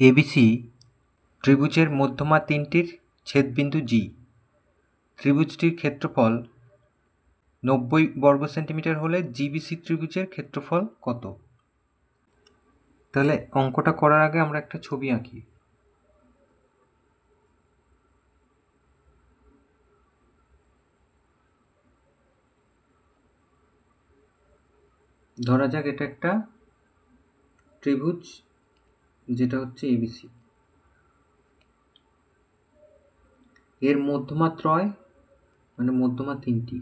ABC ত্রিভুজের মধ্যমা তিনটির ছেদবিন্দু জি। ত্রিভুজটির ক্ষেত্রফল 90 বর্গ সেন্টিমিটার হলে জিবিসি ত্রিভুজের ক্ষেত্রফল কত? তাহলে অঙ্কটা করার আগে আমরা একটা ছবি আঁকি। ধরা যাক এটা একটা ত্রিভুজ, যেটা হচ্ছে এবিসি। এর মধ্যমা ত্রয়, মানে মধ্যমা তিনটি।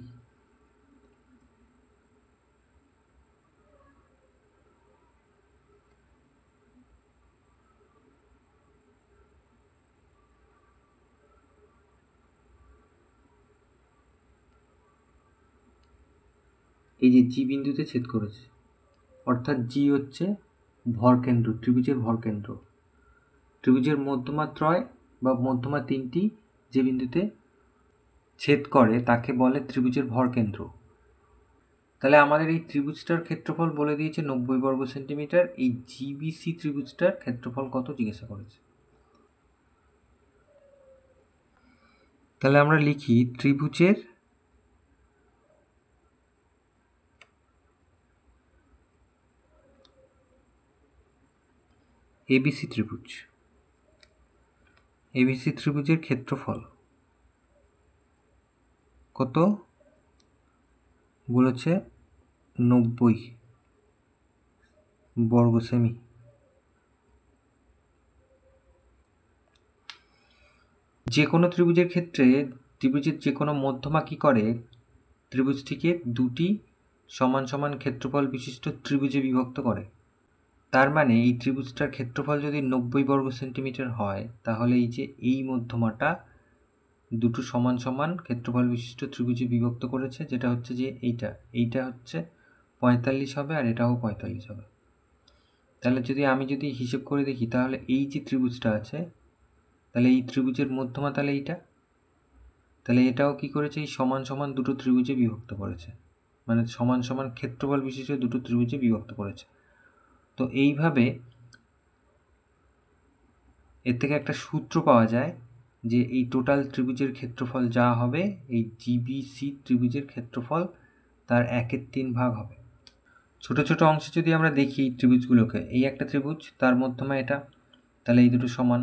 এই যে জি বিন্দুতে ছেদ করেছে, অর্থাৎ জি হচ্ছে ভরকেন্দ্র, ত্রিভুজের ভরকেন্দ্র। ত্রিভুজের মধ্যমা ত্রয় বা মধ্যমা তিনটি যে বিন্দুতে ছেদ করে তাকে বলে ত্রিভুজের ভরকেন্দ্র। তাহলে আমাদের এই ত্রিভুজটার ক্ষেত্রফল বলে দিয়েছে 90 বর্গ সেন্টিমিটার। এই জিবিসি ত্রিভুজটার ক্ষেত্রফল কত জিজ্ঞাসা করেছে। তাহলে আমরা লিখি ত্রিভুজের এবিসি ত্রিভুজ, এবিসি ত্রিভুজের ক্ষেত্রফল কত বলেছে? 90 বর্গ সেমি। যে কোনো ত্রিভুজের ক্ষেত্রে ত্রিভুজের যে কোনো মধ্যমা কী করে, ত্রিভুজটিকে দুটি সমান সমান ক্ষেত্রফল বিশিষ্ট ত্রিভুজে বিভক্ত করে। তার মানে এই ত্রিভুজটার ক্ষেত্রফল যদি 90 বর্গ সেন্টিমিটার হয়, তাহলে এই যে এই মধ্যমাটা দুটো সমান সমান ক্ষেত্রফল বিশিষ্ট ত্রিভুজে বিভক্ত করেছে, যেটা হচ্ছে যে এইটা হচ্ছে 45 হবে, আর এটাও 45 হবে। তাহলে আমি যদি হিসেব করে দেখি, তাহলে এই যে ত্রিভুজটা আছে, তাহলে এই ত্রিভুজের মধ্যমা তাহলে এইটা, তাহলে এটাও কি করেছে, এই সমান সমান দুটো ত্রিভুজে বিভক্ত করেছে, মানে সমান সমান ক্ষেত্রফল বিশিষ্ট দুটো ত্রিভুজে বিভক্ত করেছে। তো এইভাবে এর থেকে একটা সূত্র পাওয়া যায় যে এই টোটাল ত্রিভুজের ক্ষেত্রফল যা হবে, এই জিবিসি ত্রিভুজের ক্ষেত্রফল তার 1/3 ভাগ হবে। ছোট ছোট অংশে যদি আমরা দেখি ত্রিভুজগুলোকে, এই একটা ত্রিভুজ, তার মধ্যমা এটা, তাহলে এই দুটো সমান,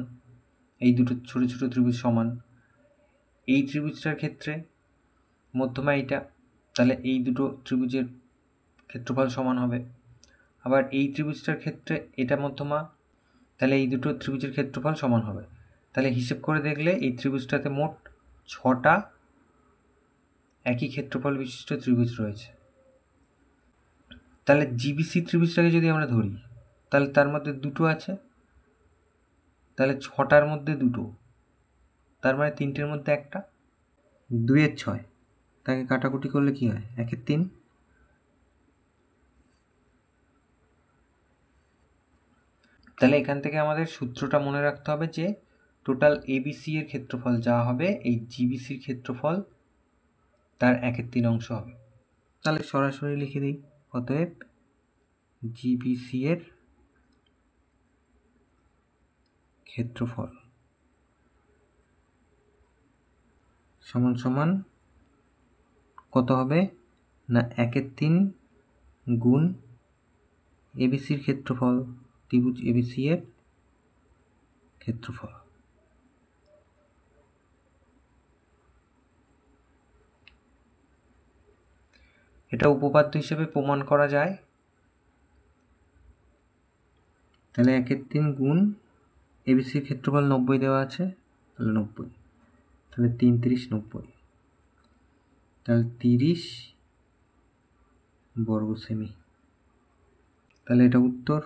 এই দুটো ছোট ছোট ত্রিভুজ সমান। এই ত্রিভুজটার ক্ষেত্রে মধ্যমা এইটা, তাহলে এই দুটো ত্রিভুজের ক্ষেত্রফল সমান হবে। আবার এই ত্রিভুজটার ক্ষেত্রে এটা মধ্যমা, তাহলে এই দুটো ত্রিভুজের ক্ষেত্রফল সমান হবে। তাহলে হিসেব করে দেখলে এই ত্রিভুজটাতে মোট 6টা একই ক্ষেত্রফল বিশিষ্ট ত্রিভুজ রয়েছে। তাহলে জিবিসি ত্রিভুজটাকে যদি আমরা ধরি, তাহলে তার মধ্যে দুটো আছে, তাহলে 6টার মধ্যে দুটো, তার মানে 3টের মধ্যে একটা। 2-এর 6, তাকে কাটাকুটি করলে কি হয়? 1-এর 3। তাহলে এখান থেকে আমাদের সূত্রটা মনে রাখতে হবে যে টোটাল এবিসি এর ক্ষেত্রফল যা হবে, এই জিবিসির ক্ষেত্রফল তার 1/3 অংশ হবে। তাহলে সরাসরি লিখে দিই, অতএব জিবিসি এর ক্ষেত্রফল সমান সমান কত হবে না, 1/3 গুণ এবিসির ক্ষেত্রফল, ত্রিভুজ এবিসি এর ক্ষেত্রফল। এটা উপপাদ্য হিসেবে প্রমাণ করা যায়। তাহলে 1/3 গুণ এবিসির ক্ষেত্রফল 90 দেওয়া আছে, তাহলে 90, তাহলে 3 30 90, তাহলে 30 বর্গ সেমি। তাহলে এটা উত্তর।